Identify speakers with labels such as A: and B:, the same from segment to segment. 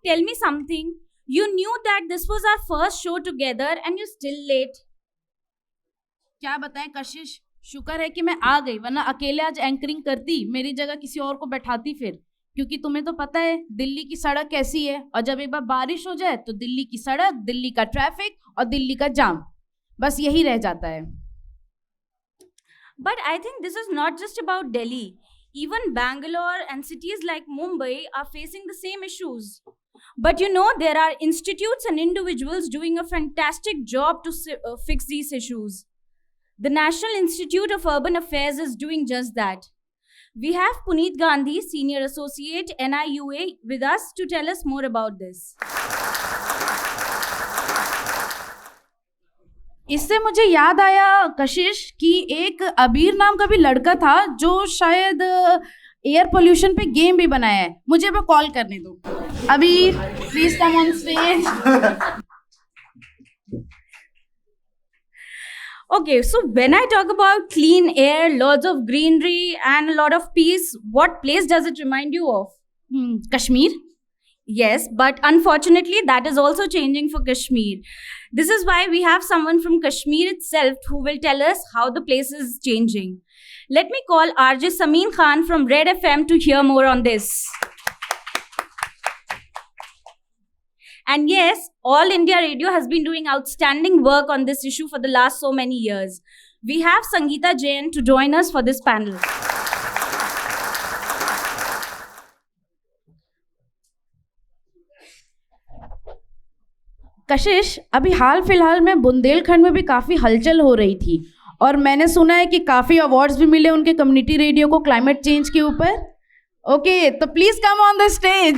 A: tell me something. You knew that this was our first show together and you're still late.
B: क्या बताएं कशिश, शुक्र है कि मैं आ गई, वरना अकेले आज एंकरिंग करती, मेरी जगह किसी और को बैठाती फिर। क्योंकि तुम्हें तो पता है दिल्ली की सड़क कैसी है, और जब एक बार बारिश हो जाए तो दिल्ली की सड़क, दिल्ली का ट्रैफिक और दिल्ली का जाम, बस यही रह जाता है।
A: But I think this is not just about Delhi. Even Bangalore and cities like Mumbai are facing the same issues. But you know, there are institutes and individuals doing a fantastic job to fix these issues. The National Institute of Urban Affairs is doing just that. We have Puneet Gandhi, Senior Associate, NIUA, with us to tell us more about this.
B: इससे मुझे याद आया कशिश कि एक अबीर नाम का भी लड़का था जो शायद एयर पोल्यूशन पे गेम भी बनाया है। मुझे अब कॉल करने दो। अबीर, please come on stage.
A: Okay, so when I talk about clean air, lots of greenery, and a lot of peace, what place does it remind you of?
B: Kashmir?
A: Yes, but unfortunately, that is also changing for Kashmir. This is why we have someone from Kashmir itself who will tell us how the place is changing. Let me call RJ Sameen Khan from Red FM to hear more on this. And yes, All India Radio has been doing outstanding work on this issue for the last so many years. We have Sangeeta Jain to join us for this panel.
B: कशिश, अभी हाल फिलहाल में बुंदेलखंड में भी काफ़ी हलचल हो रही थी, और मैंने सुना है कि काफ़ी अवार्ड्स भी मिले उनके कम्युनिटी रेडियो को क्लाइमेट चेंज के ऊपर। ओके, तो please come on the stage.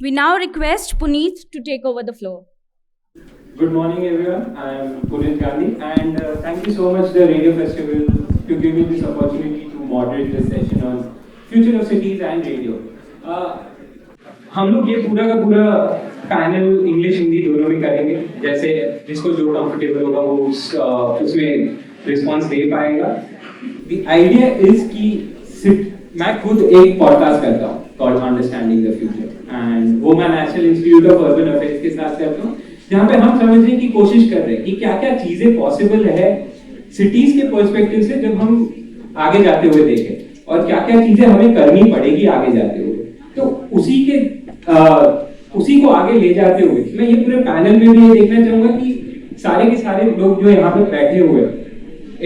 A: We now request Puneet to take over the floor.
C: Good morning, everyone. I am Puneet Gandhi, and thank you so much, the Radio Festival, to give me this opportunity to moderate this session on future of cities and radio. हम लोग ये पूरा का पूरा panel English Hindi दोनों में करेंगे, जैसे जिसको जो कंफर्टेबल होगा वो उसमें रिस्पॉन्स दे पाएगा। The idea is कि मैं खुद एक पॉडकास्ट करता हूँ called Understanding the Future, and वो मैं national institute of urban affairs के साथ करता हूँ, जहाँ पे हम समझने की कोशिश कर रहे हैं कि क्या क्या चीजें पॉसिबल है सिटीज के पर्सपेक्टिव से जब हम आगे जाते हुए देखें, और क्या क्या चीजें हमें करनी पड़ेगी आगे जाते हुए। तो उसी को आगे ले जाते हुए मैं ये पूरे पैनल में भी ये देखना चाहूंगा कि सारे के सारे लोग जो यहाँ पे बैठे हुए हैं,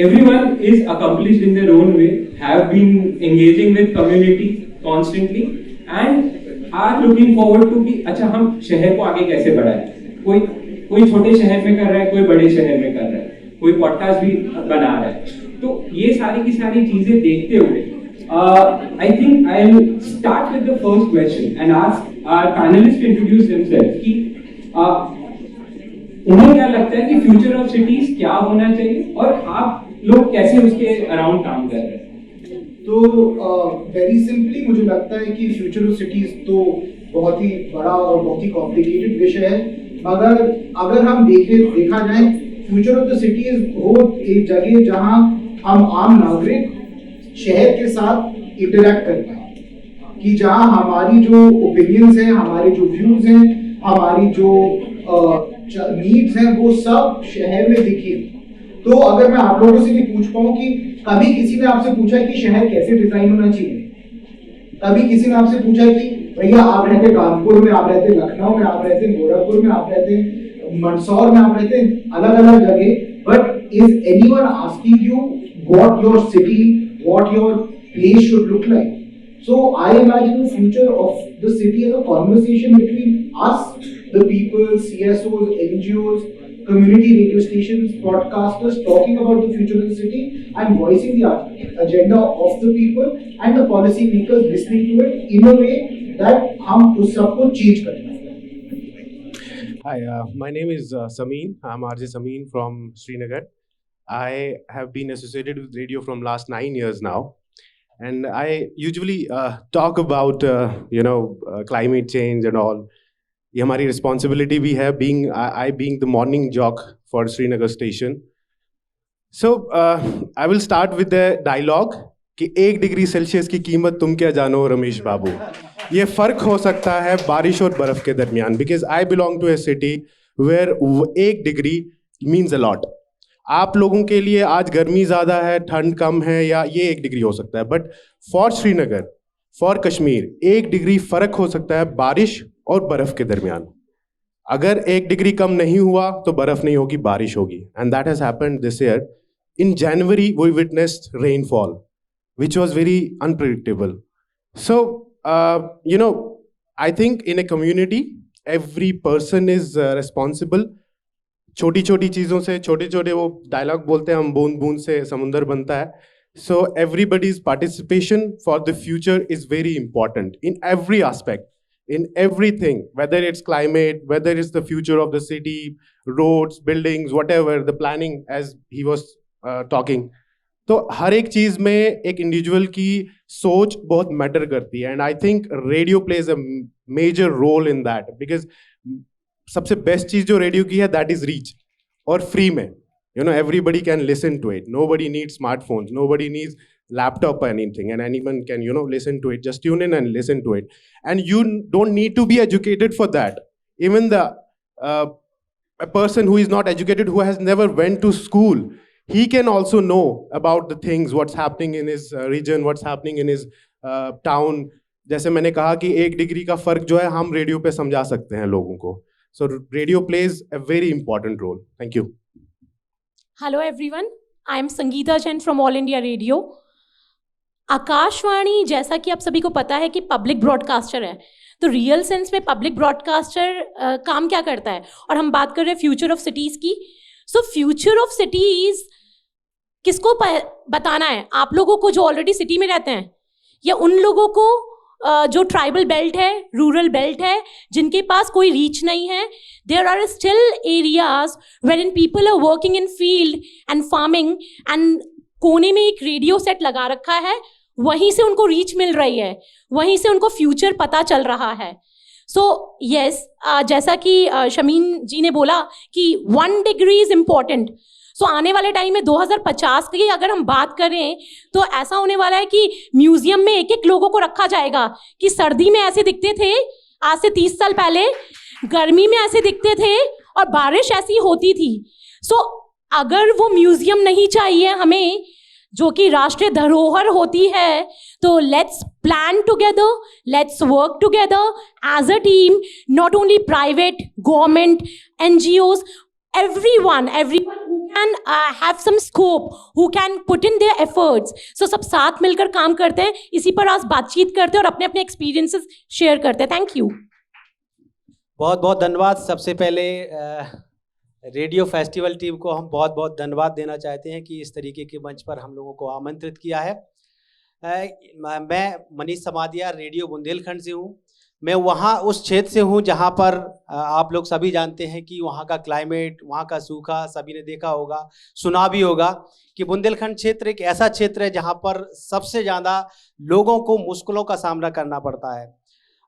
C: everyone is accomplished in their own way, have been engaging with community constantly and are looking forward to कि अच्छा हम शहर को आगे कैसे बढ़ाएं। कोई छोटे शहर में कर रहा है, कोई बड़े शहर में कर रहा है, कोई पॉडकास्ट भी बना रहा है। तो ये सारी की सारी चीजें देखते हुए I think I will start with the first question and ask our panelists to introduce themselves कि उन्हें क्या लगता है कि फ्यूचर ऑफ सिटीज क्या होना चाहिए और आप लोग कैसे उसके अराउंड काम कर रहे हैं।
D: तो वेरी सिंपली मुझे लगता है कि फ्यूचर ऑफ सिटीज तो बहुत ही बड़ा और बहुत ही कॉम्प्लिकेटेड विषय है, मगर अगर हम देखा जाए फ्यूचर ऑफ द सिटीज वो एक जगह जहां हम आम नागरिक शहर के साथ इंटरेक्ट कर पाए, कि जहां हमारी जो ओपिनियंस हैं, हमारे जो व्यूज हैं, हमारी जो नीड्स हैं, वो सब शहर में दिखे। तो अगर मैं आप लोगों से भी पूछ पाऊं कि कभी किसी ने आपसे पूछा कि शहर कैसे डिजाइन होना चाहिए, कभी किसी ने आपसे पूछा कि भैया आप रहते कानपुर में, आप रहते लखनऊ में, आप रहते गोरखपुर में, आप रहते मंदसौर में, आप रहते अलग अलग जगह, but is anyone asking you what your city, what your place should look like? So I imagine the future of the city as a conversation between us, the people, CSOs, NGOs, community radio stations, broadcasters, talking about the future of the city and voicing the agenda of the people and the policy makers listening to it in a way that हम उस सब को change कर पाएं।
E: Hi, my name is Sameen. I'm RJ Sameen from Srinagar. I have been associated with radio from last 9 years now. And I usually talk about, climate change and all. ये हमारी responsibility भी है, being I being the morning jock for Srinagar station. So I will start with the dialogue कि 1 degree Celsius की कीमत तुम क्या जानो रमेश बाबू. ये फ़र्क हो सकता है बारिश और बर्फ़ के दरमियान, because I belong to a city where 1 degree means a lot. आप लोगों के लिए आज गर्मी ज़्यादा है, ठंड कम है, या ये 1 डिग्री हो सकता है, but for Srinagar, for Kashmir 1 degree फ़र्क हो सकता है बारिश और बर्फ़ के दरमियान. अगर 1 डिग्री कम नहीं हुआ तो बर्फ़ नहीं होगी, बारिश होगी. And that has happened this year. In January, we witnessed rainfall, which was very unpredictable. So, I think in a community, every person is responsible. छोटी छोटी चीज़ों से, छोटे छोटे वो डायलॉग बोलते हैं हम, बूंद बूंद से समुंदर बनता है. So everybody's participation for the future is very important in every aspect, in everything, whether it's climate, whether it's the future of the city, roads, buildings, whatever, the planning, as he was talking. तो हर एक चीज़ में एक individual की सोच बहुत matter करती है. And I think radio plays a major role in that, because सबसे बेस्ट चीज़ जो रेडियो की है दैट इज़ रीच, और फ्री में. Everybody can listen to it. Nobody needs smartphones. Nobody needs laptop or anything. And anyone can, listen to it. Just tune in and listen to it. And you don't need to be educated for that. Even a person who is not educated, who has never went to school, he can also know about the things, what's happening in his region, what's happening in his town. जैसे मैंने कहा कि 1 degree का फ़र्क जो है हम radio पे समझा सकते हैं लोगों को. So radio plays a very important role. Thank you.
F: Hello everyone, I am Sangeeta Jain from All India Radio. Akashvani, जैसा कि आप सभी को पता है कि पब्लिक ब्रॉडकास्टर है, तो रियल सेंस में पब्लिक ब्रॉडकास्टर काम क्या करता है, और हम बात कर रहे हैं फ्यूचर ऑफ सिटीज़ की. सो फ्यूचर ऑफ सिटीज़ किसको बताना है? आप लोगों को जो ऑलरेडी सिटी में रहते हैं, या उन लोगों को जो ट्राइबल बेल्ट है, रूरल बेल्ट है, जिनके पास कोई रीच नहीं है. There are still areas where in people are working in field and farming, and कोने में एक रेडियो सेट लगा रखा है, वहीं से उनको रीच मिल रही है, वहीं से उनको फ्यूचर पता चल रहा है. सो यस, जैसा कि शमीन जी ने बोला कि 1 डिग्री इज इम्पॉर्टेंट. सो आने वाले टाइम में 2050 की अगर हम बात करें तो ऐसा होने वाला है कि म्यूजियम में एक एक लोगों को रखा जाएगा कि सर्दी में ऐसे दिखते थे आज से 30 साल पहले, गर्मी में ऐसे दिखते थे, और बारिश ऐसी होती थी. सो अगर वो म्यूजियम नहीं चाहिए हमें, जो कि राष्ट्रीय धरोहर होती है, तो let's plan together, let's work together as a team, not only private, government, NGOs, everyone who can have some scope, who can put in their efforts. So सब साथ मिलकर काम करते हैं, इसी पर आज बातचीत करते हैं और अपने अपने एक्सपीरियंसेस शेयर करते हैं. Thank you.
G: बहुत बहुत धन्यवाद. सबसे पहले रेडियो फेस्टिवल टीम को हम बहुत बहुत धन्यवाद देना चाहते हैं कि इस तरीके के मंच पर हम लोगों को आमंत्रित किया है. मैं मनीष समादिया रेडियो बुंदेलखंड से हूँ. मैं वहाँ उस क्षेत्र से हूँ जहाँ पर आप लोग सभी जानते हैं कि वहाँ का क्लाइमेट, वहाँ का सूखा, सभी ने देखा होगा, सुना भी होगा कि बुंदेलखंड क्षेत्र एक ऐसा क्षेत्र है जहाँ पर सबसे ज़्यादा लोगों को मुश्किलों का सामना करना पड़ता है.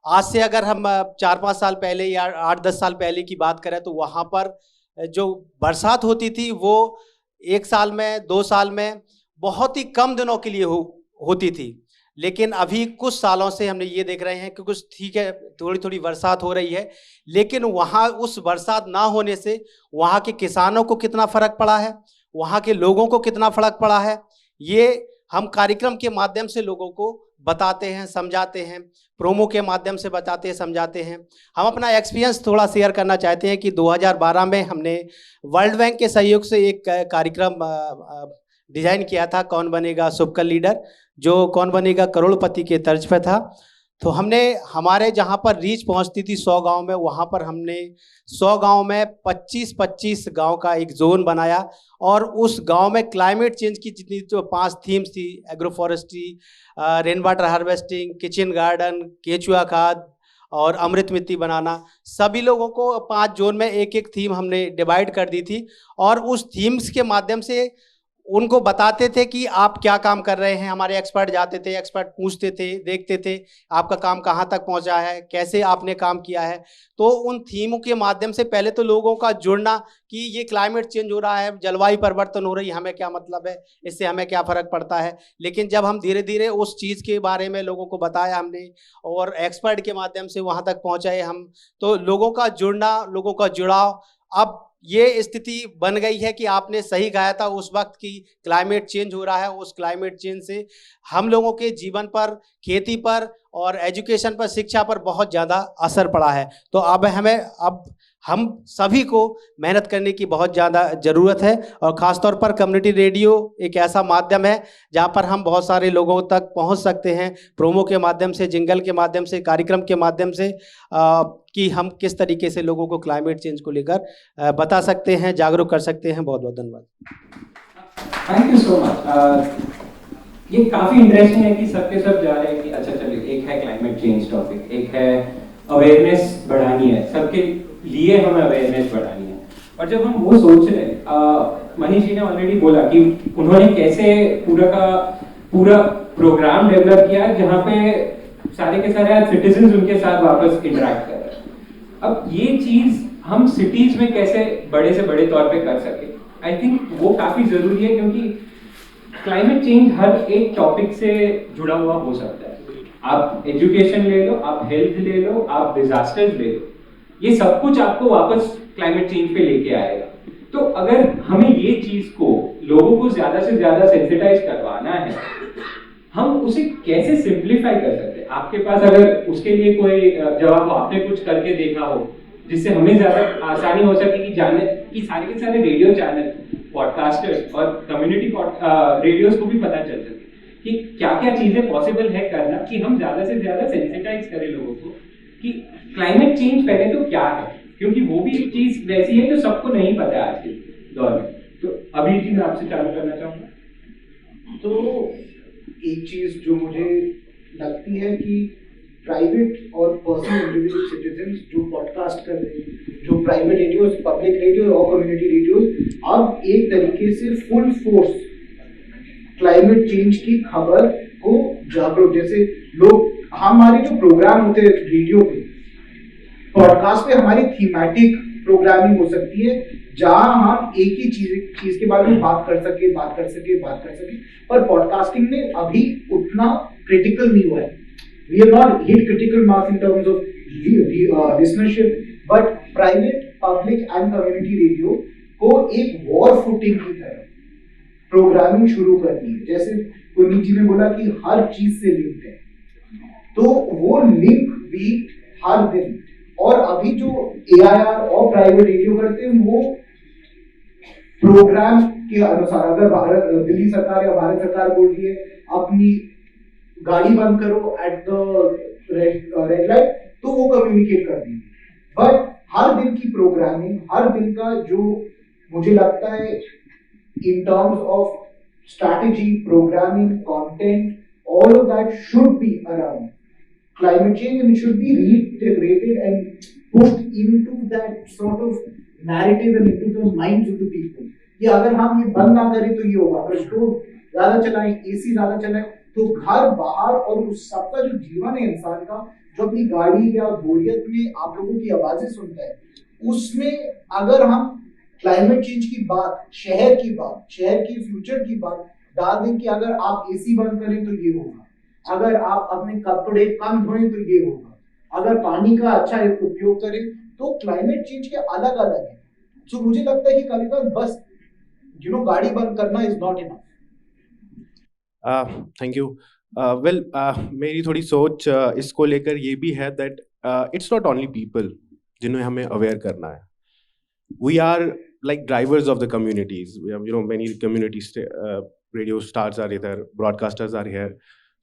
G: आज से अगर हम 4-5 साल पहले या 8-10 साल पहले की बात करें तो वहाँ पर जो बरसात होती थी वो 1 साल में, 2 साल में बहुत ही कम दिनों के लिए होती थी. लेकिन अभी कुछ सालों से हमने ये देख रहे हैं कि कुछ ठीक है, थोड़ी थोड़ी बरसात हो रही है, लेकिन वहाँ उस बरसात ना होने से वहाँ के किसानों को कितना फ़र्क पड़ा है, वहाँ के लोगों को कितना फ़र्क पड़ा है, ये हम कार्यक्रम के माध्यम से लोगों को बताते हैं, समझाते हैं, प्रोमो के माध्यम से बताते हैं, समझाते हैं. हम अपना एक्सपीरियंस थोड़ा शेयर करना चाहते हैं कि 2012 में हमने वर्ल्ड बैंक के सहयोग से एक कार्यक्रम डिज़ाइन किया था, कौन बनेगा सुपरकल लीडर, जो कौन बनेगा करोड़पति के तर्ज पे था. तो हमने हमारे जहाँ पर रीच पहुँचती थी 100 गांव में, वहाँ पर हमने 100 गांव में 25-25 गांव का एक जोन बनाया, और उस गांव में क्लाइमेट चेंज की जितनी जो 5 थीम्स थी, agro forestry, rain water harvesting, kitchen garden, केचुआ खाद और अमृत मिट्टी बनाना, सभी लोगों को 5 जोन में एक एक थीम हमने डिवाइड कर दी थी. और उस थीम्स के माध्यम से उनको बताते थे कि आप क्या काम कर रहे हैं। हमारे एक्सपर्ट जाते थे, एक्सपर्ट पूछते थे, देखते थे आपका काम कहाँ तक पहुँचा है, कैसे आपने काम किया है। तो उन थीमों के माध्यम से पहले तो लोगों का जुड़ना कि ये क्लाइमेट चेंज हो रहा है, जलवायु परिवर्तन हो रही है, हमें क्या मतलब है, इससे हमें क्या फ़र्क पड़ता है। लेकिन जब हम धीरे धीरे उस चीज़ के बारे में लोगों को बताया हमने और एक्सपर्ट के माध्यम से वहाँ तक पहुँचाए हम, तो लोगों का जुड़ना, लोगों का जुड़ाव, अब ये स्थिति बन गई है कि आपने सही कहा था उस वक्त की क्लाइमेट चेंज हो रहा है। उस क्लाइमेट चेंज से हम लोगों के जीवन पर, खेती पर और एजुकेशन पर, शिक्षा पर बहुत ज़्यादा असर पड़ा है। तो अब हम सभी को मेहनत करने की बहुत ज़्यादा ज़रूरत है और ख़ासतौर पर कम्युनिटी रेडियो एक ऐसा माध्यम है जहाँ पर हम बहुत सारे लोगों तक पहुँच सकते हैं, प्रोमो के माध्यम से, जिंगल के माध्यम से, कार्यक्रम के माध्यम से, कि हम किस तरीके से लोगों को क्लाइमेट चेंज को लेकर बता सकते हैं, जागरूक कर सकते हैं। बहुत बहुत धन्यवाद।
C: Thank you so much. ये काफ़ी इंटरेस्टिंग है कि सबके सब जा रहे हैं कि अच्छा चलिए, एक है क्लाइमेट चेंज टॉपिक, एक है अवेयरनेस बढ़ानी है, सबके लिए हमें अवेयरनेस बढ़ानी है। और जब हम वो सोच रहे हैं, मनीष जी ने ऑलरेडी बोला कि उन्होंने कैसे पूरा प्रोग्राम डेवलप किया जहाँ पे सारे के सारे सिटीजन्स उनके साथ वापस इंटरेक्ट कर रहे हैं। अब ये चीज़ हम सिटीज में कैसे बड़े से बड़े तौर पे कर सके, आई थिंक वो काफ़ी ज़रूरी है, क्योंकि क्लाइमेट चेंज हर एक टॉपिक से जुड़ा हुआ हो सकता है। आप एजुकेशन ले लो, आप हेल्थ ले लो, आप डिजास्टर्स ले लो, ये सब कुछ आपको वापस क्लाइमेट चेंज पे लेके आएगा। तो अगर हमें ये चीज को लोगों को ज्यादा से ज्यादा सेंसिटाइज करवाना है, हम उसे कैसे सिंप्लीफाई कर सकते हैं? आपके पास अगर उसके लिए कोई जवाब, आपने कुछ करके देखा हो जिससे हमें ज्यादा आसानी हो सके कि जानने कि सारे के सारे रेडियो चैनल, पॉडकास्टर्स और कम्युनिटी रेडियोस को भी पता चल सके कि क्या क्या चीजें पॉसिबल है करना, कि हम ज्यादा से ज्यादा सेंसिटाइज करें लोगों को कि क्लाइमेट चेंज पहले तो क्या है, क्योंकि वो भी एक चीज वैसी है जो सबको नहीं पता है आज के दौर में। तो अभी जी मैं आपसे चालू करना चाहूँगा।
D: तो एक चीज जो मुझे लगती है कि प्राइवेट और पर्सनल इंडिविजुअल सिटीजन जो पॉडकास्ट कर रहे हैं, जो प्राइवेट रेडियोस, पब्लिक रेडियो और कम्युनिटी रेडियोस, अब एक तरीके से फुल फोर्स क्लाइमेट चेंज की खबर को जागरूक, जैसे लोग, हमारे जो प्रोग्राम होते हैं रेडियो पे, पॉडकास्ट पे हमारी थीमेटिक प्रोग्रामिंग हो सकती है जहां हम एक ही चीज के बारे में बात कर सके, पर पॉडकास्टिंग में अभी उतना क्रिटिकल नहीं हुआ है। We are not hit critical mass in terms of listenership, but private, public and community radio को एक वॉर फुटिंग की तरह प्रोग्रामिंग शुरू करनी है। जैसे पुनीत जी ने बोला कि हर चीज से लिंक है, तो वो लिंक भी हर दिन, और अभी जो AIR और प्राइवेट रेडियो करते हैं वो प्रोग्राम के अनुसार, अगर दिल्ली सरकार या भारत सरकार बोल रही है अपनी गाड़ी बंद करो एट द रेड लाइट, तो वो कम्युनिकेट कर देंगे। बट हर दिन की प्रोग्रामिंग, हर दिन का जो मुझे लगता है in terms of strategy, programming, content, all of that should be around climate change, and it should be reiterated and pushed into that sort of narrative and into the minds of the people. कि अगर हम ये बंद ना करें तो ये होगा, अगर स्टोव ज्यादा चलाएं, AC ज्यादा चलाएं, तो घर बाहर और उस सबका जो जीवन है इंसान का, जो अपनी गाड़ी या बोरियत में आप लोगों की आवाजें सुनता है, उसमें अगर हम क्लाइमेट चेंज की बात, शहर की फ्यूचर की बात डाल दें कि अगर आप AC बंद करें तो ये होगा, अगर आप अपने कपड़े कम धोएं तो ये होगा, अगर पानी का अच्छा उपयोग करें, तो क्लाइमेट चेंज के अलग अलग है। तो मुझे लगता है कि कभी कभी बस गाड़ी बंद करना is not enough.
E: Thank you. Well, मेरी थोड़ी सोच इसको लेकर ये भी है that it's not only people जिन्हें हमें अवेयर करना है। We are like drivers of the communities. We have, many community radio stars are there, broadcasters are here.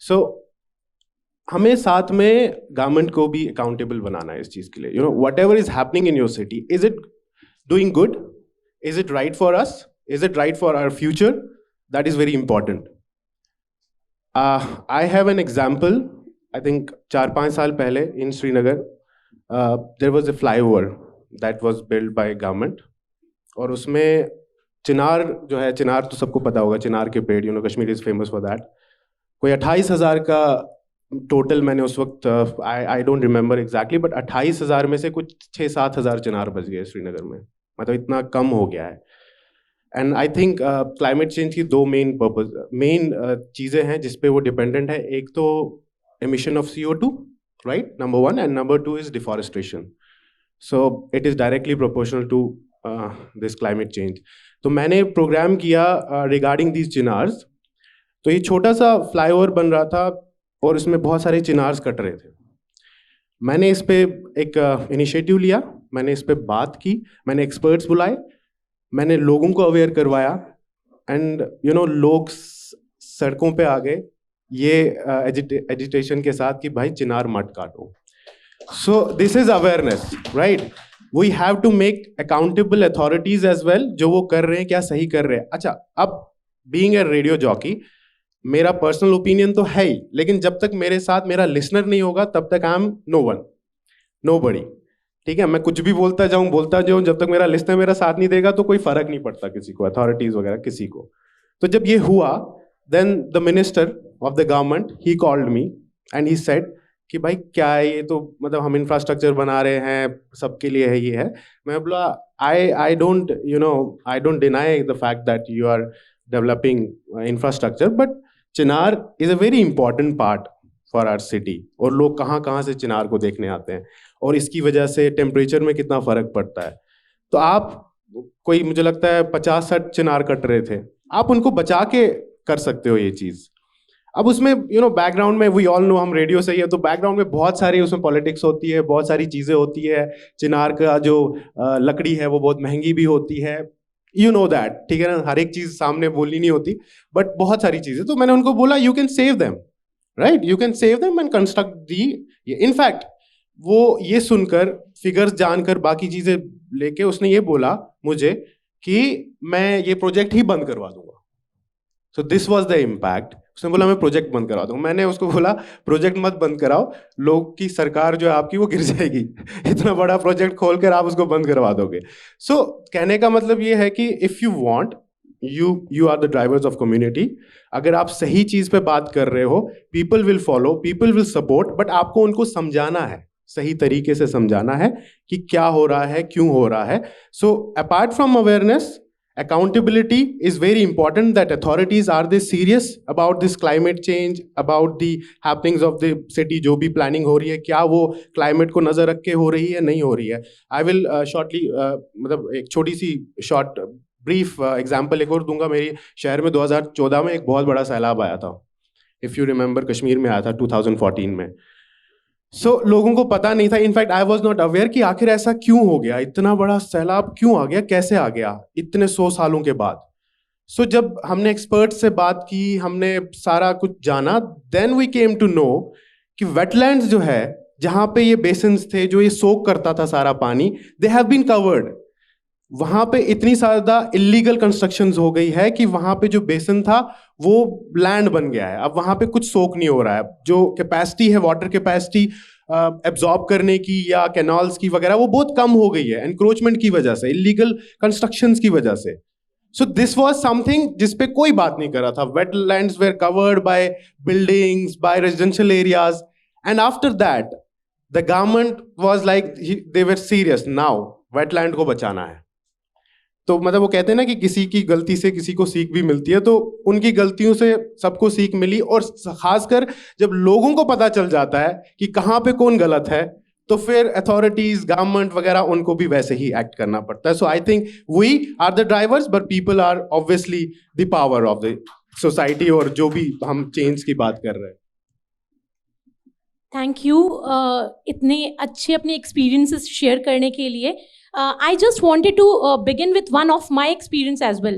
E: So हमें साथ में गवर्नमेंट को भी अकाउंटेबल बनाना है इस चीज के लिए। whatever is happening in your city, is it doing good? Is it right for us? Is it right for our future? That is very important. I have an example. I think 4-5 साल पहले in Srinagar, there was a flyover that was built by government, और उसमें चिनार जो है, चिनार तो सबको पता होगा, चिनार के पेड़, Kashmir is famous for that. कोई 28,000 का टोटल मैंने उस वक्त, I don't remember exactly, but 28,000 में से कुछ 6-7 हज़ार चिनार बच गए श्रीनगर में, मतलब इतना कम हो गया है। And I think climate change की दो मेन चीज़ें हैं जिस पे वो डिपेंडेंट है। एक तो emission of CO2, right? Number one, and number two is deforestation. So it is directly proportional to this climate change. तो मैंने प्रोग्राम किया रिगार्डिंग दीज चिनार्स। तो ये छोटा सा फ्लाईओवर बन रहा था और इसमें बहुत सारे चिनार्स कट रहे थे। मैंने इस पे एक इनिशिएटिव लिया, मैंने इस पे बात की, मैंने एक्सपर्ट्स बुलाए, मैंने लोगों को अवेयर करवाया, एंड लोग सड़कों पे आ गए ये एजिटेशन के साथ कि भाई चिनार मत काटो। So this is awareness, right? We have to make accountable authorities as well, जो वो कर रहे हैं क्या सही कर रहे हैं। अच्छा, अब बीइंग ए रेडियो जॉकी, मेरा पर्सनल ओपिनियन तो है ही, लेकिन जब तक मेरे साथ मेरा लिसनर नहीं होगा तब तक आई एम नोबडी। ठीक है, मैं कुछ भी बोलता जाऊं, जब तक मेरा लिसनर मेरा साथ नहीं देगा तो कोई फर्क नहीं पड़ता किसी को, अथॉरिटीज वगैरह किसी को। तो जब ये हुआ, then the minister of the government, he called me and he said कि भाई क्या है ये, तो मतलब हम इंफ्रास्ट्रक्चर बना रहे हैं, सबके लिए है, ये है। मैं बोला I don't deny the fact that you are developing infrastructure, but Chinar is a very important part for our city, और लोग कहाँ कहाँ से चिनार को देखने आते हैं, और इसकी वजह से टेम्परेचर में कितना फर्क पड़ता है। तो आप कोई, मुझे लगता है 50-60 चिनार कट रहे थे, आप उनको बचा के कर सकते हो ये चीज़। अब उसमें बैकग्राउंड में, वी ऑल नो, हम रेडियो से ही है, तो बैकग्राउंड में बहुत सारी उसमें पॉलिटिक्स होती है, बहुत सारी चीज़ें होती है। चिनार का जो लकड़ी है वो बहुत महंगी भी होती है, दैट, ठीक है ना, हर एक चीज़ सामने बोलनी नहीं होती, बट बहुत सारी चीज़ें। तो मैंने उनको बोला you can save them, right? You can save them and construct the. In fact वो ये सुनकर, फिगर्स जानकर, बाकी चीज़ें लेके उसने ये बोला मुझे कि मैं ये प्रोजेक्ट ही बंद करवा दूंगा। So this was the impact. उसने बोला मैं प्रोजेक्ट बंद करा दूँ। मैंने उसको बोला प्रोजेक्ट मत बंद कराओ, लोग की सरकार जो है आपकी वो गिर जाएगी। इतना बड़ा प्रोजेक्ट खोलकर आप उसको बंद करवा दोगे। So कहने का मतलब ये है कि if you want, you are the drivers of community. अगर आप सही चीज़ पे बात कर रहे हो, people will follow, people will support, but आपको उनको समझाना है, सही तरीके से समझाना है कि क्या हो रहा है, क्यों हो रहा है। So apart from awareness, accountability is very important, that authorities, are they serious about this climate change, about the happenings of the city, जो भी planning हो रही है, क्या वो climate को नज़र रख के हो रही है, नहीं हो रही है। I will shortly, मतलब एक छोटी सी short brief example एक और दूंगा। मेरी शहर में 2014 में एक बहुत बड़ा सैलाब आया था, if you remember, कश्मीर में आया था 2014 में। लोगों को पता नहीं था, in fact I was not aware कि आखिर ऐसा क्यों हो गया, इतना बड़ा सैलाब क्यों आ गया, कैसे आ गया इतने 100 सालों के बाद। जब हमने एक्सपर्ट से बात की, हमने सारा कुछ जाना, then we came to know कि वेटलैंड्स जो है, जहाँ पे ये बेसिन्स थे जो ये सोक करता था सारा पानी, दे हैव बीन कवर्ड। वहाँ पे इतनी ज़्यादा इलीगल कंस्ट्रक्शंस हो गई है कि वहाँ पे जो बेसिन था वो लैंड बन गया है। अब वहाँ पे कुछ सोक नहीं हो रहा है, जो कैपेसिटी है, वाटर कैपेसिटी एब्जॉर्ब करने की या कैनाल्स की वगैरह, वो बहुत कम हो गई है एनक्रोचमेंट की वजह से, इलीगल कंस्ट्रक्शंस की वजह से। सो दिस वाज समथिंग जिस पे कोई बात नहीं कर रहा था। Wetlands were covered by buildings, by residential areas, and after that the government was like, they were serious, now wetland को बचाना है। तो मतलब वो कहते हैं ना कि किसी की गलती से किसी को सीख भी मिलती है, तो उनकी गलतियों से सबको सीख मिली। और खासकर जब लोगों को पता चल जाता है कि कहाँ पे कौन गलत है, तो फिर अथॉरिटीज, गवर्नमेंट वगैरह, उनको भी वैसे ही एक्ट करना पड़ता है। So I think we are the drivers, but people are obviously the power of the society, और जो भी हम चेंज की बात कर रहे हैं।
F: थैंक यू इतने अच्छे अपने एक्सपीरियंसेस शेयर करने के लिए। I just wanted to begin with one of my experience as well.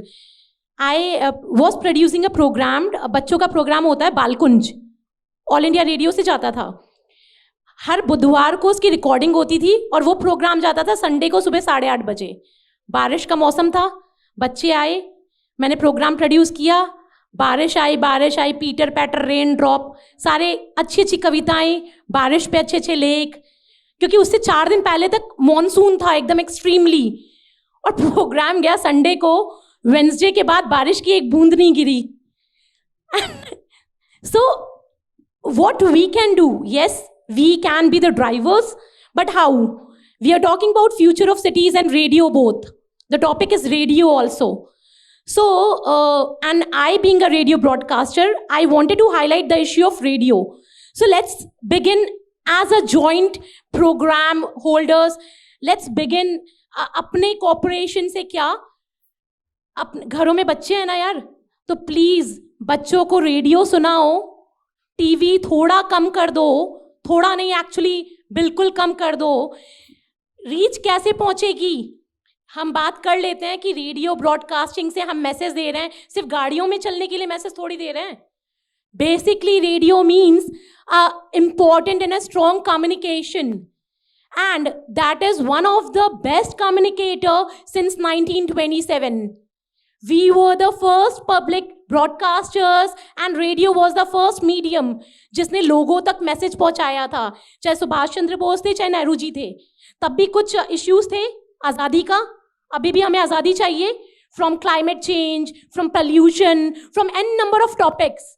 F: I was producing a program, बच्चों का प्रोग्राम होता है बालकुंज, ऑल इंडिया रेडियो से जाता था। हर बुधवार को उसकी रिकॉर्डिंग होती थी और वो प्रोग्राम जाता था संडे को सुबह 8:30 बजे। बारिश का मौसम था, बच्चे आए, मैंने प्रोग्राम प्रोड्यूस किया, बारिश आई, पीटर पैटर, रेन ड्रॉप, सारे अच्छी अच्छी कविताएं, बारिश पे अच्छे अच्छे लेख, क्योंकि उससे 4 दिन पहले तक मॉनसून था एकदम एक्सट्रीमली। और प्रोग्राम गया संडे को वेंसडे के बाद बारिश की एक बूंद नहीं गिरी. So what we can do, yes, we can be the drivers, but how? We are talking about future of cities and radio both. The topic is radio also. So and I being a radio broadcaster, I wanted to highlight the issue of radio. So let's begin as a joint program holders. Let's begin अपने corporation से क्या, अपने घरों में बच्चे हैं ना यार, तो प्लीज बच्चों को रेडियो सुनाओ, टीवी थोड़ा कम कर दो, थोड़ा नहीं एक्चुअली बिल्कुल कम कर दो. रीच कैसे पहुंचेगी? हम बात कर लेते हैं कि रेडियो ब्रॉडकास्टिंग से हम मैसेज दे रहे हैं, सिर्फ गाड़ियों में चलने के लिए मैसेज थोड़ी दे रहे हैं. Basically radio means important and a strong communication, and that is one of the best communicator since 1927. We were the first public broadcasters and radio was the first medium जिसने लोगों तक मैसेज पहुंचाया था. चाहे सुभाष चंद्र बोस थे, चाहे नेहरू जी थे, तब भी कुछ इश्यूज थे आज़ादी का. अभी भी हमें आज़ादी चाहिए. From climate change, from pollution, from an number of topics.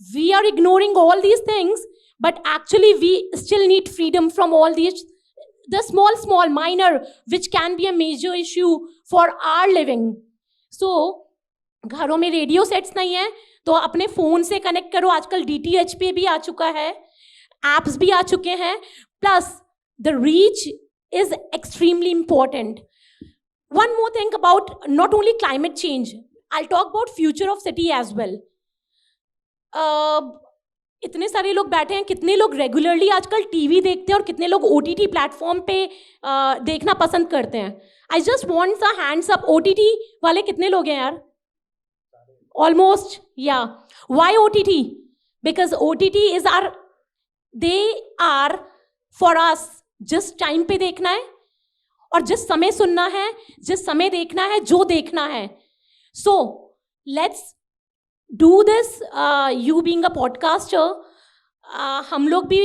F: We are ignoring all these things, but actually we still need freedom from all these, the small minor, which can be a major issue for our living. So घरों में radio sets नहीं है तो अपने phone से connect करो. आजकल DTH पे भी आ चुका है, एप्स भी आ चुके हैं. Plus the reach is extremely important. One more thing about not only climate change, I'll talk about future of city as well. इतने सारे लोग बैठे हैं, कितने लोग रेगुलरली आजकल टीवी देखते हैं और कितने लोग OTT प्लेटफॉर्म पे देखना पसंद करते हैं. I just want the hands up. OTT वाले कितने लोग हैं यार? Almost, yeah. Why OTT? Because OTT is are, they are for us. जिस टाइम पे देखना है और जिस समय सुनना है, जिस समय देखना है, जो देखना है. So let's do this. You being a podcaster, हम लोग भी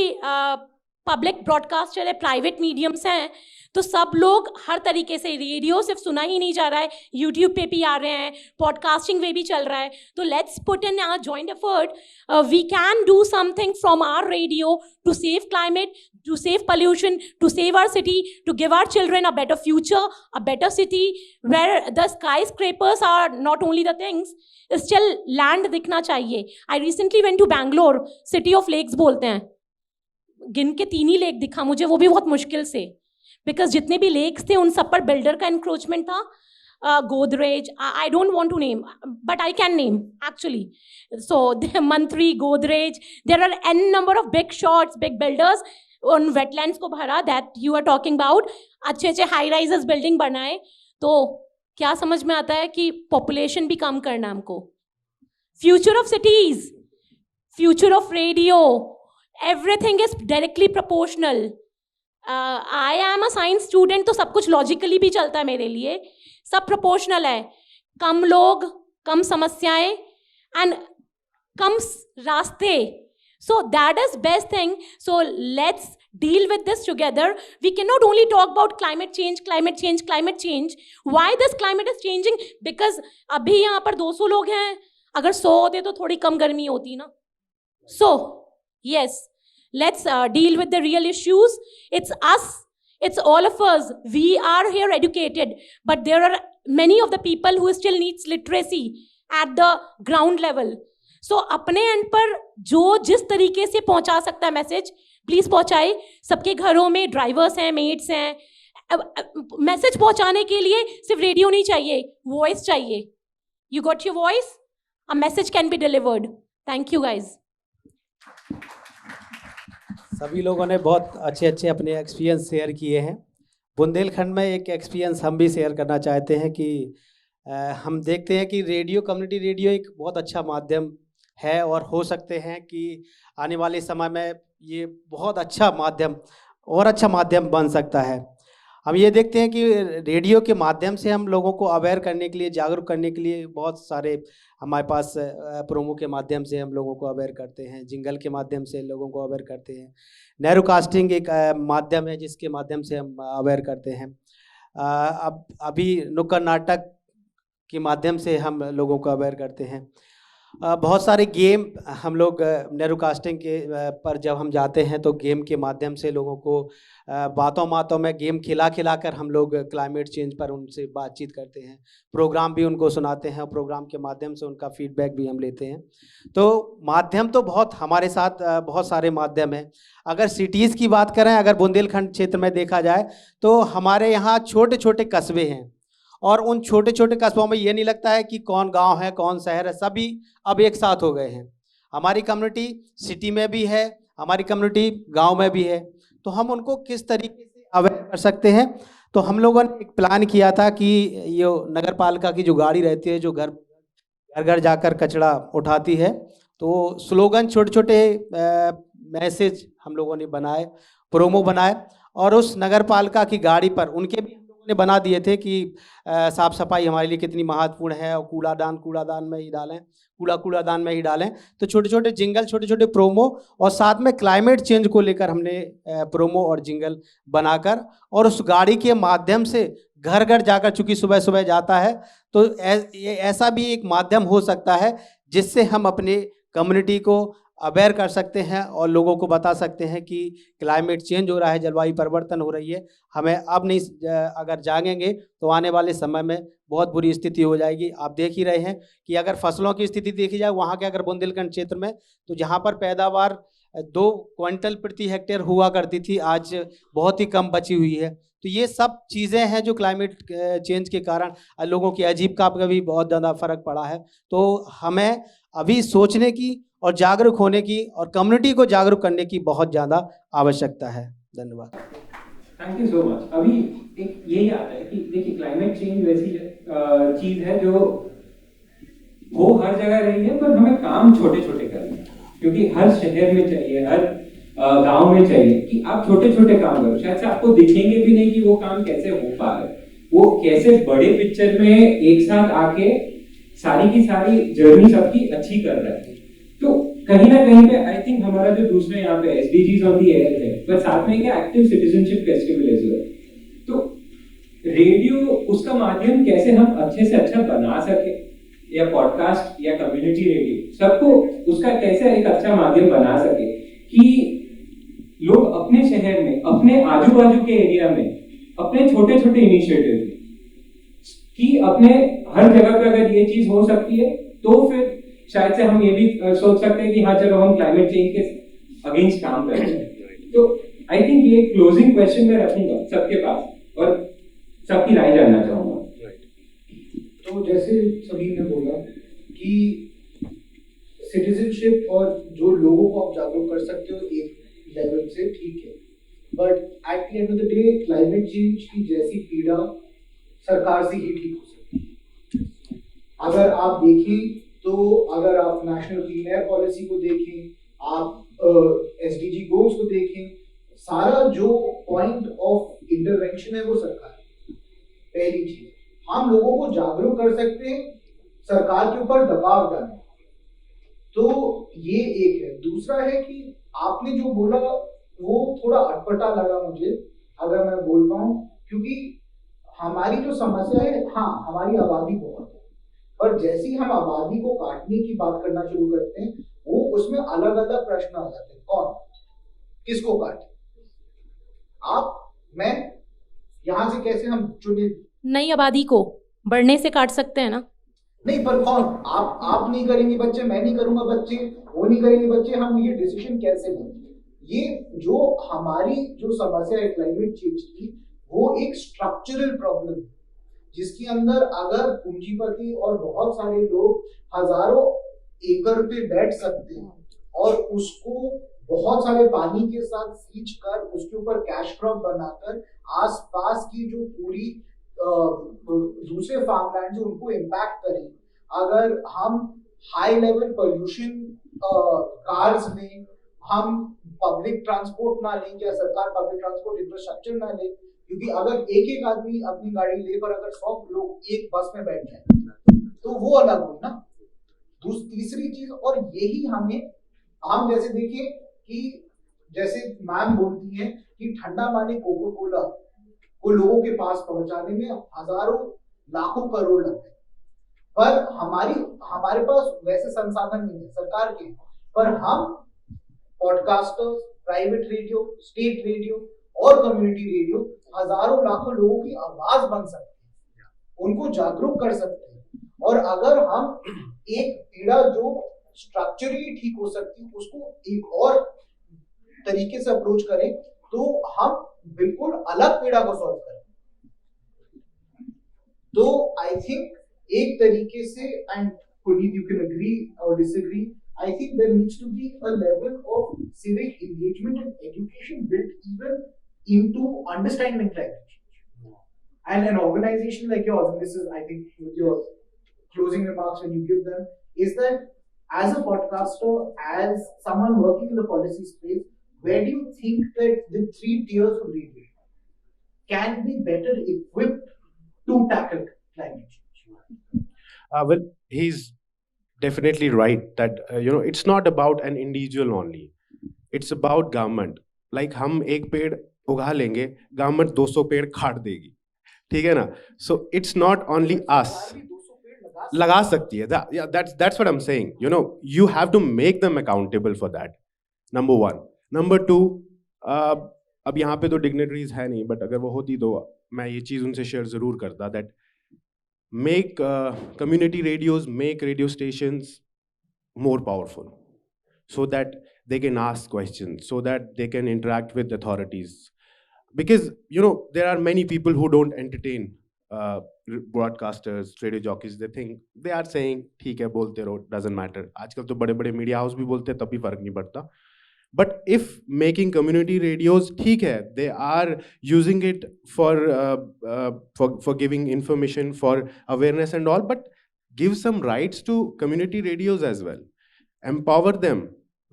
F: पब्लिक ब्रॉडकास्टर है, प्राइवेट मीडियम्स हैं, तो सब लोग हर तरीके से, रेडियो सिर्फ सुना ही नहीं जा रहा है, यूट्यूब पे भी आ रहे हैं, पॉडकास्टिंग वे भी चल रहा है. तो let's put in our joint effort. We can do something from our radio to save climate, to save pollution, to save our city, to give our children a better future, a better city where the skyscrapers are not only the things, still land दिखना चाहिए. I recently went to Bangalore, city of lakes बोलते हैं. गिन के 3 ही lake दिखा मुझे, वो भी बहुत मुश्किल से, बिकॉज जितने भी लेक्स थे उन सब पर बिल्डर का इंक्रोचमेंट था. Godrej, I don't want to name, but I can name actually. So Mantri, Godrej, there are n number of big shots, big builders उन वेटलैंड्स को भरा, that you are talking about. अच्छे अच्छे high rises building बनाए, तो क्या समझ में आता है कि पॉपुलेशन भी कम करना हमको. Future of cities, future of radio, everything is directly proportional. I am a science student, तो सब कुछ लॉजिकली भी चलता है मेरे लिए. सब प्रोपोर्शनल है. कम लोग, कम समस्याएं एंड कम रास्ते. So that is best thing. So let's deal with this together. We cannot only talk about climate change, climate change, climate change. Why this climate is changing? Because अभी यहाँ पर 200 लोग हैं, अगर 100 होते तो थोड़ी कम गर्मी होती ना. So yes, let's deal with the real issues. It's us. It's all of us. We are here educated, but there are many of the people who still needs literacy at the ground level. सो अपने and पर जो जिस तरीके से पहुंचा सकता है message, please पहुंचाए. सबके घरों में ड्राइवर्स हैं, मेड्स हैं. मैसेज पहुंचाने के लिए सिर्फ रेडियो नहीं चाहिए, वॉइस चाहिए. You got your voice, a message can be delivered. Thank you guys.
G: सभी लोगों ने बहुत अच्छे अच्छे अपने एक्सपीरियंस शेयर किए हैं. बुंदेलखंड में एक एक्सपीरियंस हम भी शेयर करना चाहते हैं कि हम देखते हैं कि रेडियो, कम्युनिटी रेडियो एक बहुत अच्छा माध्यम है और हो सकते हैं कि आने वाले समय में ये बहुत अच्छा माध्यम और अच्छा माध्यम बन सकता है. हम ये देखते हैं कि रेडियो के माध्यम से हम लोगों को अवेयर करने के लिए, जागरूक करने के लिए बहुत सारे हमारे पास प्रोमो के माध्यम से हम लोगों को अवेयर करते हैं, जिंगल के माध्यम से लोगों को अवेयर करते हैं. नेहरू कास्टिंग एक माध्यम है जिसके माध्यम से हम अवेयर करते हैं. अब अभी नुक्कड़ नाटक के माध्यम से हम लोगों को अवेयर करते हैं। बहुत सारे गेम हम लोग नेहरू कास्टिंग के पर जब हम जाते हैं तो गेम के माध्यम से लोगों को बातों बातों में गेम खिला कर हम लोग क्लाइमेट चेंज पर उनसे बातचीत करते हैं, प्रोग्राम भी उनको सुनाते हैं, प्रोग्राम के माध्यम से उनका फीडबैक भी हम लेते हैं। तो माध्यम तो बहुत हमारे साथ बहुत सारे माध्यम हैं। अगर सिटीज़ की बात करें, अगर बुंदेलखंड क्षेत्र में देखा जाए तो हमारे यहाँ छोटे छोटे कस्बे हैं और उन छोटे छोटे कस्बों में ये नहीं लगता है कि कौन गांव है कौन शहर है, सभी अब एक साथ हो गए हैं। हमारी कम्युनिटी सिटी में भी है, हमारी कम्युनिटी गांव में भी है, तो हम उनको किस तरीके से अवेयर कर सकते हैं। तो हम लोगों ने एक प्लान किया था कि ये नगर पालिका की जो गाड़ी रहती है जो घर घर जाकर कचरा उठाती है, तो स्लोगन छोटे छोटे मैसेज हम लोगों ने बनाए, प्रोमो बनाए और उस नगर पालिका की गाड़ी पर उनके भी ने बना दिए थे कि साफ सफाई हमारे लिए कितनी महत्वपूर्ण है और कूड़ादान में ही डालें, कूड़ादान में ही डालें। तो छोटे छोटे जिंगल, छोटे छोटे प्रोमो और साथ में क्लाइमेट चेंज को लेकर हमने प्रोमो और जिंगल बनाकर और उस गाड़ी के माध्यम से घर घर जाकर, चूँकि सुबह सुबह जाता है, तो ऐसा भी एक माध्यम हो सकता है जिससे हम अपने कम्युनिटी को अवेयर कर सकते हैं और लोगों को बता सकते हैं कि क्लाइमेट चेंज हो रहा है, जलवायु परिवर्तन हो रही है, हमें अब नहीं, अगर जागेंगे तो आने वाले समय में बहुत बुरी स्थिति हो जाएगी। आप देख ही रहे हैं कि अगर फसलों की स्थिति देखी जाए वहाँ के, अगर बुंदेलखंड क्षेत्र में, तो जहाँ पर पैदावार 2 क्विंटल प्रति हेक्टेयर हुआ करती थी, आज बहुत ही कम बची हुई है। तो ये सब चीज़ें हैं जो क्लाइमेट चेंज के कारण लोगों की आजीविका पर भी बहुत ज़्यादा फर्क पड़ा है। तो हमें अभी सोचने की और जागरूक होने की और कम्युनिटी को जागरूक करने की बहुत ज़्यादा आवश्यकता है। धन्यवाद।
C: Thank you so much. अभी एक यही आता है कि देखिए क्लाइमेट चेंज वैसी चीज़ है जो वो हर जगह रही है, पर हमें काम छोटे छोटे करने हैं, क्योंकि हर शहर में चाहिए, हर गांव में चाहिए कि आप छोटे छोटे काम करो। शायद से आपको दिखेंगे भी नहीं कि वो काम कैसे हो पा रहे, वो कैसे बड़े पिक्चर में एक साथ आके सारी की सारी जर्नी सबकी अच्छी कर रहे हैं। तो कहीं ना कहीं पे आई थिंक हमारा जो दूसरे यहाँ पे SDGs ऑन दी एयर है, पर साथ में क्या active citizenship festival as well. तो रेडियो उसका माध्यम कैसे हम अच्छे से अच्छा बना सके, या पॉडकास्ट या कम्युनिटी रेडियो, सबको उसका कैसे एक अच्छा माध्यम बना सके कि लोग अपने शहर में, अपने आजू बाजू के एरिया में, अपने छोटे छोटे इनिशिएटिव कि अपने हर जगह पे अगर ये चीज हो सकती है तो फिर शायद से हम ये भी सोच सकते हैं कि हाँ चलो हम क्लाइमेट चेंज के अगेंस्ट काम कर रहे हैं। तो आई थिंक ये क्लोजिंग क्वेश्चन मैं रखूंगा सबके पास और सबकी राय जानना चाहूंगा।
D: तो जैसे समीर ने बोला कि सिटीजनशिप और जो लोगों को आप जागरूक कर सकते हो एक लेवल से, ठीक है, but at the end of the day climate change की जैसी पीड़ा सरकार से ही ठीक हो सकती है। अगर आप देखें तो अगर आप नेशनल क्लीन एयर पॉलिसी को देखें, आप SDG गोल्स को देखें, सारा जो पॉइंट ऑफ इंटरवेंशन है वो सरकार है। पहली चीज, हम लोगों को जागरूक कर सकते हैं सरकार के ऊपर दबाव डालने, तो ये एक है। दूसरा है कि आपने जो बोला वो थोड़ा अटपटा लगा मुझे, अगर मैं बोल पाऊं, क्योंकि हमारी जो समस्या है, हाँ हमारी आबादी बहुत है, पर जैसे ही हम आबादी को काटने की बात करना शुरू करते हैं, वो उसमें अलग अलग प्रश्न आ जाते हैं। कौन किसको काटे, आप, मैं, यहाँ से कैसे हम चुने? नई
F: आबादी को बढ़ने से काट सकते हैं ना?
D: नहीं, पर कौन? आप नहीं करेंगे बच्चे, मैं नहीं करूंगा बच्चे, वो नहीं करेंगे बच्चे, हम ये डिसीजन कैसे लेंगे? ये जो हमारी जो समस्या है क्लाइमेट चेंज की, वो एक स्ट्रक्चरल प्रॉब्लम है, जिसके अंदर अगर पूंजीपति और बहुत सारे लोग हजारों एकड़ पे बैठ सकते हैं और उसको बहुत सारे पानी के साथ सींच कर उसके ऊपर कैश क्रॉप बनाकर आसपास की जो पूरी दूसरे फार्मलैंड जो उनको इम्पैक्ट करें, अगर हम हाई लेवल पोल्यूशन कार्स में, हम पब्लिक ट्रांसपोर्ट ना लें, या सरकार पब्लिक ट्रांसपोर्ट इंफ्रास्ट्रक्चर ना ले, क्योंकि अगर एक एक आदमी अपनी गाड़ी लेकर अगर 100 लोग एक बस में बैठ जाए तो वो अलग हो ना। तीसरी चीज, और यही हम जैसे देखिए कि जैसे मैम बोलती है कि ठंडा पानी कोको कोला को लोगों के पास पहुंचाने में हजारों लाखों करोड़ लग गए, पर हमारे पास वैसे संसाधन नहीं है सरकार के, पर हम podcasters, private radio, state radio और कम्युनिटी रेडियो हजारों लाखों लोगों की आवाज बन सकते हैं, उनको जागरूक कर सकते हैं। और अगर हम एक पीड़ा जो स्ट्रक्चरली ठीक हो सकती है उसको एक और तरीके से अप्रोच करें तो हम बिल्कुल अलग पीड़ा को सॉल्व करें। तो आई थिंक एक तरीके से, and Puneet you can agree और disagree, I think there needs to be a level of civic engagement and education built even into understanding climate change. And an organization like yours, and this is, I think, with your closing remarks when you give them, is that as a podcaster, as someone working in the policy space, where do you think that the 3 tiers of radio can be better equipped to tackle climate change?
E: Well, he's definitely right that it's not about an individual only, it's about government. Like हम एक पेड़ उगा लेंगे, government 200 पेड़ काट देगी, ठीक है ना? So it's not only us. लगा सकती है, that's what I'm saying. You have to make them accountable for that. Number one. Number two, अब यहाँ पे तो डिग्नेटरीज है नहीं, बट अगर वो होती तो मैं ये चीज़ उनसे शेयर ज़रूर करता, that make community radios, make radio stations more powerful, so that they can ask questions, so that they can interact with authorities. Because there are many people who don't entertain broadcasters, radio jockeys. They think they are saying ठीक है बोलते रहो, doesn't matter. आजकल तो बड़े बड़े media house भी बोलते हैं तब भी फर्क नहीं पड़ता. But if making community radios, ठीक है, they are using it for giving information, for awareness and all, but give some rights to community radios as well. Empower them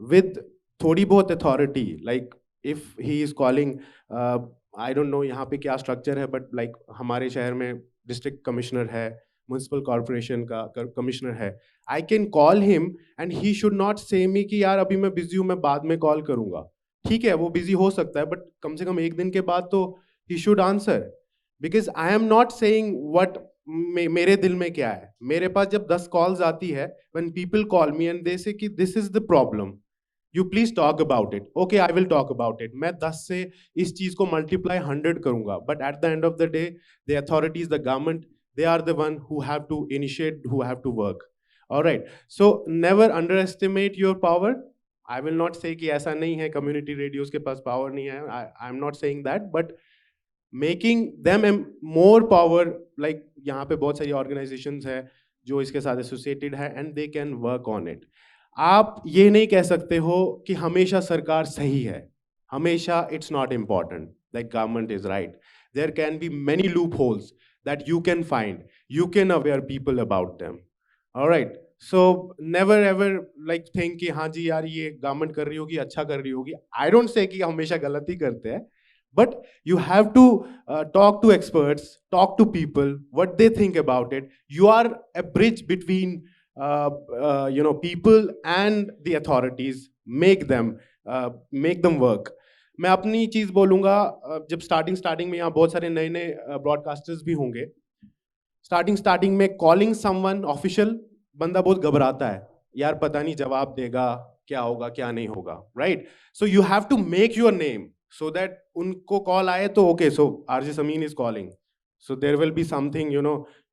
E: with थोड़ी बहुत authority. Like if he is calling, I don't know यहाँ पे क्या structure है, but like हमारे शहर में district commissioner है, म्यूनसिपल कॉर्पोरेशन का कमिश्नर है, I can call him and he should not से मी कि यार अभी मैं बिजी हूँ, मैं बाद में कॉल करूंगा. ठीक है, वो बिजी हो सकता है, बट कम से कम एक दिन के बाद तो he should answer. Because I am not saying what मेरे दिल में क्या है. मेरे पास जब 10 कॉल्स आती है, when people call me and they से कि this is the problem, you please talk about it. Okay, I will talk about it. मैं 10 से इस चीज को मल्टीप्लाई 100 करूंगा, but at the end of the day the authorities, the government, they are the one who have to initiate, who have to work. All right, so never underestimate your power. I will not say कि ऐसा नहीं है, community radios के पास power नहीं है. I'm not saying that, but making them more power, like यहाँ पे बहुत सारी organizations है जो इसके साथ associated है, and they can work on it. आप ये नहीं कह सकते हो कि हमेशा सरकार सही है, हमेशा it's not important, like government is right. There can be many loopholes that you can find. You can aware people about them. All right. So never ever like think कि हाँ जी यार ये गवर्नमेंट कर रही होगी, अच्छा कर रही होगी. I don't say कि हमेशा गलती करते हैं, but you have to talk to experts, talk to people, what they think about it. You are a bridge between people and the authorities. Make them work. मैं अपनी चीज़ बोलूँगा, जब स्टार्टिंग में यहाँ बहुत सारे नए नए ब्रॉडकास्टर्स भी होंगे, स्टार्टिंग में कॉलिंग समवन ऑफिशियल, बंदा बहुत घबराता है, यार पता नहीं जवाब देगा, क्या होगा क्या नहीं होगा, right? So you have to make your name so that उनको कॉल आए तो okay, so RJ Sameen is calling, so there will be something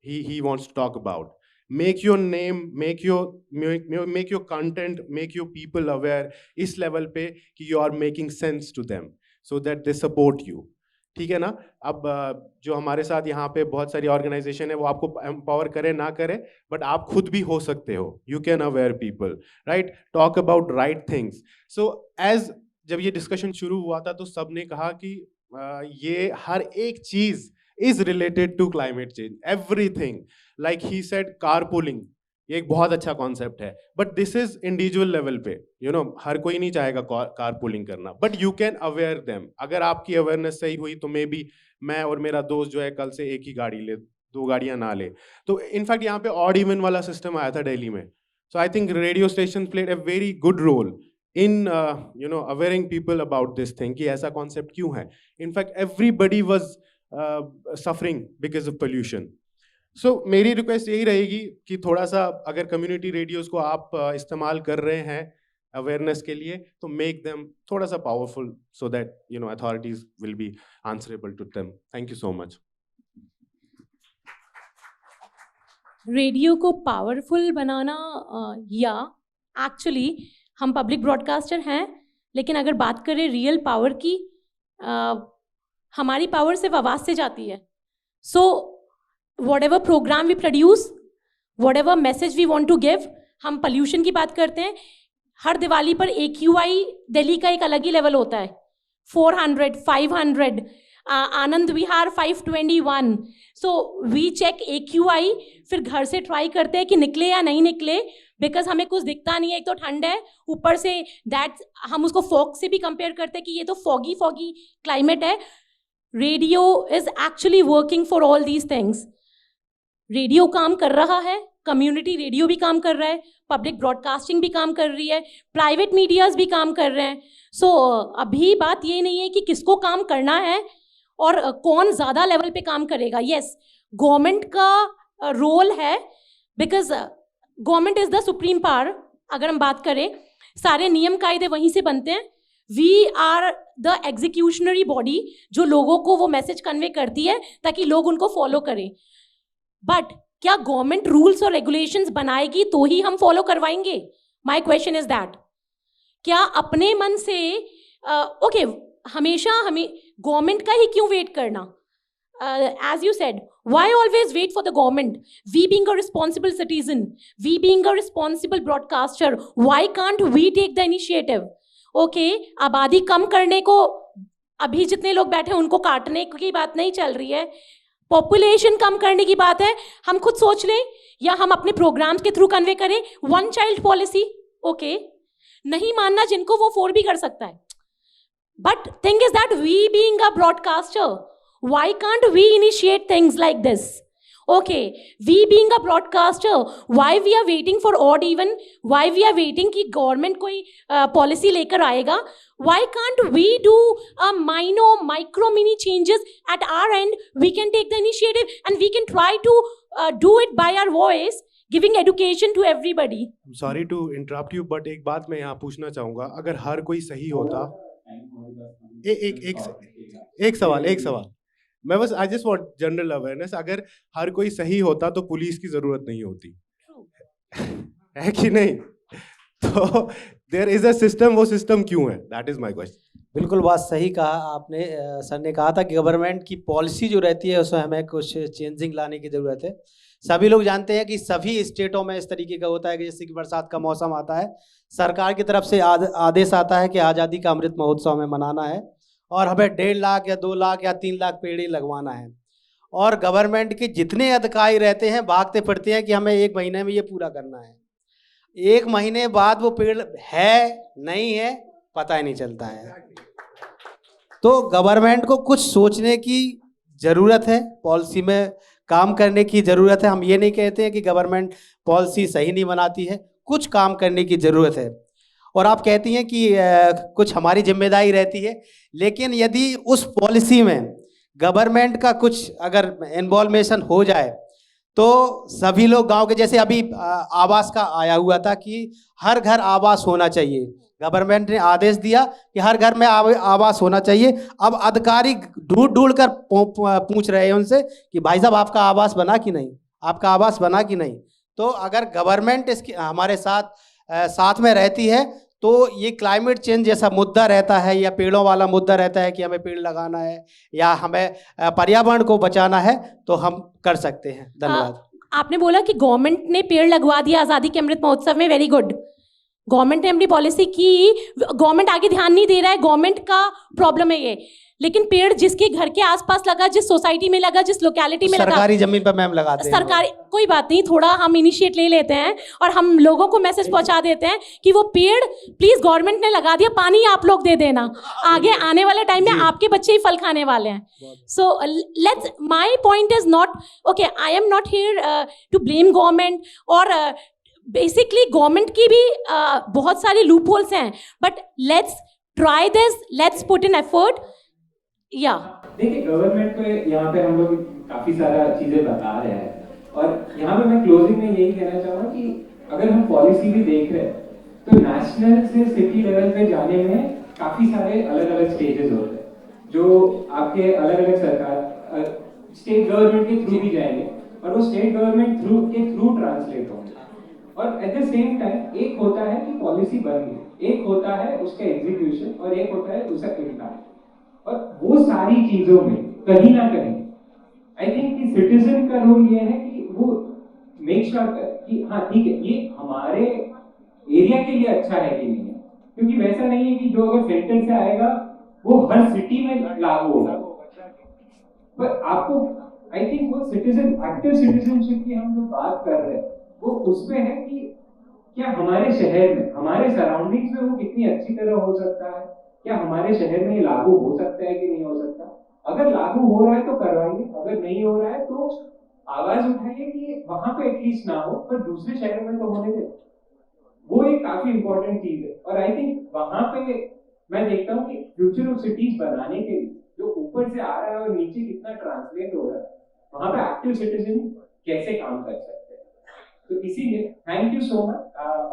E: he wants to talk about. Make your name, make your content, make your people aware इस level पे कि you are making sense to them so that they support you. ठीक है ना? अब जो हमारे साथ यहाँ पे बहुत सारी ऑर्गेनाइजेशन है, वो आपको एम्पावर करे ना करे, बट आप खुद भी हो सकते हो. You can aware people, right? Talk about right things. So as जब ये डिस्कशन शुरू हुआ था तो सब ने कहा कि ये हर एक चीज is related to climate change. Everything. Like he said, carpooling. ये एक बहुत अच्छा कॉन्सेप्ट है, but this is individual level पे. हर कोई नहीं चाहेगा कारपूलिंग करना, but you can aware them. अगर आपकी अवेयरनेस सही हुई तो मे बी मैं और मेरा दोस्त जो है कल से एक ही गाड़ी ले, 2 गाड़ियां ना ले. तो इनफैक्ट यहाँ पे ऑड इवन वाला सिस्टम आया था दिल्ली में. So I think radio station played a very good role in awareing people about this thing कि ऐसा कॉन्सेप्ट क्यों है. In fact everybody was suffering because of pollution. सो मेरी रिक्वेस्ट यही रहेगी कि थोड़ा सा अगर कम्युनिटी रेडियोस को आप इस्तेमाल कर रहे हैं अवेयरनेस के लिए, तो मेक देम थोड़ा सा powerful so that authorities will be answerable to them. Thank you so much.
F: Radio को पावरफुल बनाना या एक्चुअली हम पब्लिक ब्रॉडकास्टर हैं, लेकिन अगर बात करें रियल पावर की, हमारी पावर सिर्फ आवाज़ से जाती है. सो whatever program we produce, whatever message we want to give, हम pollution की बात करते हैं. हर दिवाली पर AQI दिल्ली का एक अलग ही लेवल होता है, 400, 500, Anand Vihar 521. So we check AQI, फिर घर से ट्राई करते हैं कि निकले या नहीं निकले, बिकॉज हमें कुछ दिखता नहीं है. एक तो ठंड है, ऊपर से दैट हम उसको फॉग से भी कंपेयर करते हैं कि ये तो फॉगी क्लाइमेट है. Radio is actually working for all these things. Radio काम कर रहा है, कम्युनिटी रेडियो भी काम कर रहा है, पब्लिक ब्रॉडकास्टिंग भी काम कर रही है, प्राइवेट मीडियाज भी काम कर रहे हैं. सो अभी बात ये नहीं है कि किसको काम करना है और कौन ज़्यादा लेवल पे काम करेगा. यस, गवर्नमेंट का रोल है, because government is the supreme power. अगर हम बात करें, सारे नियम कायदे वहीं से बनते हैं. वी आर द एग्जीक्यूशनरी बॉडी जो लोगों को वो मैसेज कन्वे करती है ताकि लोग उनको फॉलो करें. बट क्या गवर्नमेंट रूल्स और रेगुलेशंस बनाएगी तो ही हम फॉलो करवाएंगे? My question is that. क्या अपने मन से ओके हमेशा हमें गवर्नमेंट का ही क्यों वेट करना? As you said, why always wait for the government? We being a responsible citizen, we being a responsible broadcaster, why can't we take the initiative? Okay, आबादी कम करने को, अभी जितने लोग बैठे हैं उनको काटने की बात नहीं चल रही है, पॉपुलेशन कम करने की बात है. हम खुद सोच लें या हम अपने प्रोग्राम्स के थ्रू कन्वे करें. वन चाइल्ड पॉलिसी, ओके, नहीं मानना जिनको वो 4 भी कर सकता है. But thing is that we being a broadcaster, why can't we initiate things like this? Okay, we being a broadcaster, why we are waiting for odd even? Why we are waiting कि government कोई policy लेकर आएगा? Why can't we do a micro mini changes at our end? We can take the initiative and we can try to do it by our voice, giving education to everybody.
E: Sorry to interrupt you, but एक बात मैं यहाँ पूछना चाहूँगा. अगर हर कोई सही होता, एक सवाल मैं बस, I just want general awareness. अगर हर कोई सही होता तो पुलिस की जरूरत नहीं होती, है कि नहीं? तो देयर इज अ सिस्टम, वो सिस्टम क्यों है? That is my question.
G: बिल्कुल बात सही कहा आपने. सर ने कहा था कि गवर्नमेंट की पॉलिसी जो रहती है उसमें हमें कुछ चेंजिंग लाने की ज़रूरत है. सभी लोग जानते हैं कि सभी स्टेटों में इस तरीके का होता है कि जैसे कि बरसात का मौसम आता है, सरकार की तरफ से आदेश आता है कि आज़ादी का अमृत महोत्सव हमें मनाना है और हमें 1.5 लाख या 2 लाख या 3 लाख पेड़ ही लगवाना है. और गवर्नमेंट के जितने अधिकारी रहते हैं भागते फिरते हैं कि हमें 1 महीने में ये पूरा करना है. 1 महीने बाद वो पेड़ है नहीं है पता ही नहीं चलता है. तो गवर्नमेंट को कुछ सोचने की ज़रूरत है, पॉलिसी में काम करने की ज़रूरत है. हम ये नहीं कहते हैं कि गवर्नमेंट पॉलिसी सही नहीं बनाती है, कुछ काम करने की ज़रूरत है. और आप कहती हैं कि कुछ हमारी जिम्मेदारी रहती है, लेकिन यदि उस पॉलिसी में गवर्नमेंट का कुछ अगर इन्वॉल्वेशन हो जाए तो सभी लोग गांव के, जैसे अभी आवास का आया हुआ था कि हर घर आवास होना चाहिए. गवर्नमेंट ने आदेश दिया कि हर घर में आवास होना चाहिए. अब अधिकारी ढूंढ कर पूछ रहे हैं उनसे कि भाई साहब आपका आवास बना कि नहीं, आपका आवास बना कि नहीं. तो अगर गवर्नमेंट इसकी हमारे साथ में रहती है तो ये क्लाइमेट चेंज जैसा मुद्दा रहता है या पेड़ों वाला मुद्दा रहता है कि हमें पेड़ लगाना है या हमें पर्यावरण को बचाना है तो हम कर सकते हैं. धन्यवाद.
F: आपने बोला कि गवर्नमेंट ने पेड़ लगवा दिया आज़ादी के अमृत महोत्सव में, वेरी गुड. गवर्नमेंट ने अपनी पॉलिसी की, गवर्नमेंट आगे ध्यान नहीं दे रहा है, गवर्नमेंट का प्रॉब्लम है ये. लेकिन पेड़ जिसके घर के आसपास लगा, जिस सोसाइटी में लगा, जिस लोकेलिटी में लगा,
G: सरकारी जमीन पर मैम लगाते हैं.
F: सरकारी कोई बात नहीं, थोड़ा हम इनिशिएट ले लेते हैं और हम लोगों को मैसेज पहुंचा देते हैं कि वो पेड़ प्लीज गवर्नमेंट ने लगा दिया, पानी आप लोग दे देना, आगे आने वाले टाइम में आपके बच्चे ही फल खाने वाले हैं. So let's, my point is not okay, I am not here to blame government. और बेसिकली गवर्नमेंट की भी बहुत सारी लूप होल्स हैं, but let's try this, let's put in effort. या
C: देखिए, गवर्नमेंट को यहाँ पे हम लोग काफी सारा चीजें बता रहे हैं और यहाँ पे मैं क्लोजिंग में यही कहना चाहूँगा कि अगर हम पॉलिसी भी देख रहे हैं तो नेशनल से सिटी लेवल पे जाने में काफ़ी सारे अलग अलग स्टेजेस होते हैं जो आपके अलग अलग सरकार स्टेट गवर्नमेंट के थ्रू भी जाएंगे और वो स्टेट गवर्नमेंट के थ्रू ट्रांसलेट होंगे और एट द सेम टाइम एक होता है कि पॉलिसी बन गई, एक होता है उसका एग्जीक्यूशन और एक होता है उसका इम्पैक्ट। और वो सारी चीजों में कहीं ना कहीं आई थिंक कि सिटीजन का रोल ये है कि वो मेक श्योर कि हाँ ठीक है ये हमारे एरिया के लिए अच्छा है कि नहीं है, क्योंकि वैसा नहीं है कि जो अगर सेंटर से आएगा वो हर सिटी में लागू होगा। पर आपको आई थिंक वो सिटीजन एक्टिव सिटीजनशिप की हम जो बात कर रहे हैं वो उसमें है कि क्या हमारे शहर में हमारे सराउंडिंग्स में वो कितनी अच्छी तरह हो सकता है, क्या हमारे शहर में ये लागू हो सकता है कि नहीं हो सकता। अगर लागू हो रहा है तो करवाइए, अगर नहीं हो रहा है तो आवाज उठाइए कि वहां पे एटलीस्ट ना हो पर दूसरे शहर में तो होने दे। वो एक काफी इंपॉर्टेंट चीज है और आई थिंक वहां पे मैं देखता हूँ कि फ्यूचर ऑफ सिटीज बनाने के लिए जो ऊपर से आ रहा है और नीचे कितना ट्रांसलेट हो रहा है वहां पे एक्टिव सिटीजन कैसे काम कर सकते हैं। तो इसीलिए thank you so much.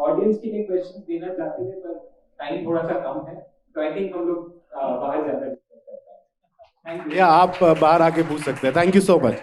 C: Audience के लिए क्वेश्चन देना चाहते थे पर टाइम थोड़ा सा कम है तो आई थिंक हम लोग बाहर ज्यादा डिस्कस करते हैं। Thank you.
E: या आप बाहर आके पूछ सकते हैं। Thank you so much.